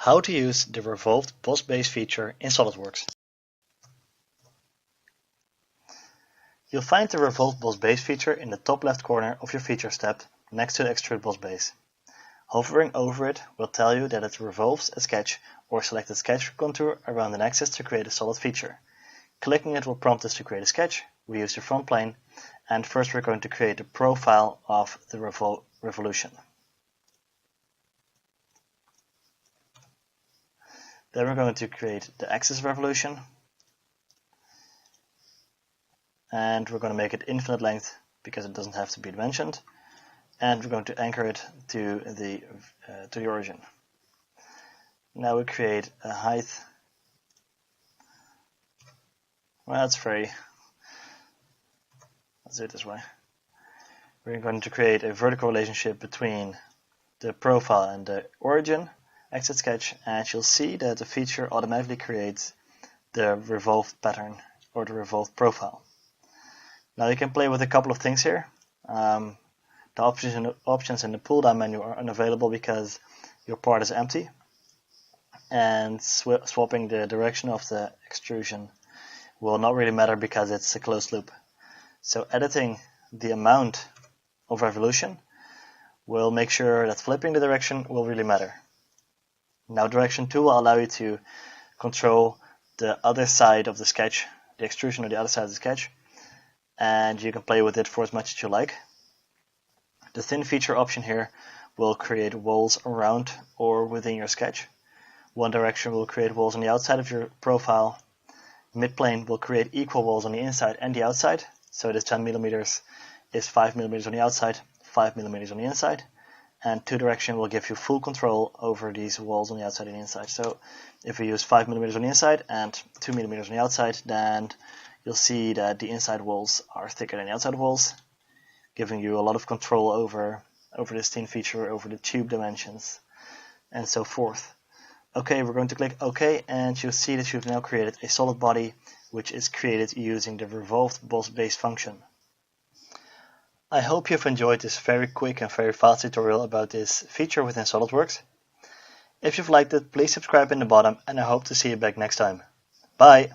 How to use the Revolved Boss Base feature in Solidworks. You'll find the Revolved Boss Base feature in the top left corner of your Features tab next to the Extrude Boss Base. Hovering over it will tell you that it revolves a sketch or selected sketch contour around an axis to create a solid feature. Clicking it will prompt us to create a sketch. We use the front plane, and first we're going to create the profile of the revolution. Then we're going to create the axis revolution, and we're going to make it infinite length because it doesn't have to be dimensioned, and we're going to anchor it to the origin. Now we create a height. Well, let's do it this way. We're going to create a vertical relationship between the profile and the origin. Exit sketch, and you'll see that the feature automatically creates the revolved pattern or the revolved profile. Now you can play with a couple of things here. The options in the pull down menu are unavailable because your part is empty, and swapping the direction of the extrusion will not really matter because it's a closed loop. So editing the amount of revolution will make sure that flipping the direction will really matter. Now direction 2 will allow you to control the other side of the sketch, the extrusion on the other side of the sketch, and you can play with it for as much as you like. The thin feature option here will create walls around or within your sketch. One direction will create walls on the outside of your profile. Midplane will create equal walls on the inside and the outside. So this 10 millimeters is 5 millimeters on the outside, 5 millimeters on the inside. And two direction will give you full control over these walls on the outside and the inside. So if we use 5 millimeters on the inside and 2 millimeters on the outside, then you'll see that the inside walls are thicker than the outside walls, giving you a lot of control over this thin feature, over the tube dimensions, and so forth. Okay, we're going to click OK, and you'll see that you've now created a solid body, which is created using the Revolved Boss Base function. I hope you've enjoyed this very quick and very fast tutorial about this feature within SolidWorks. If you've liked it, please subscribe in the bottom, and I hope to see you back next time. Bye!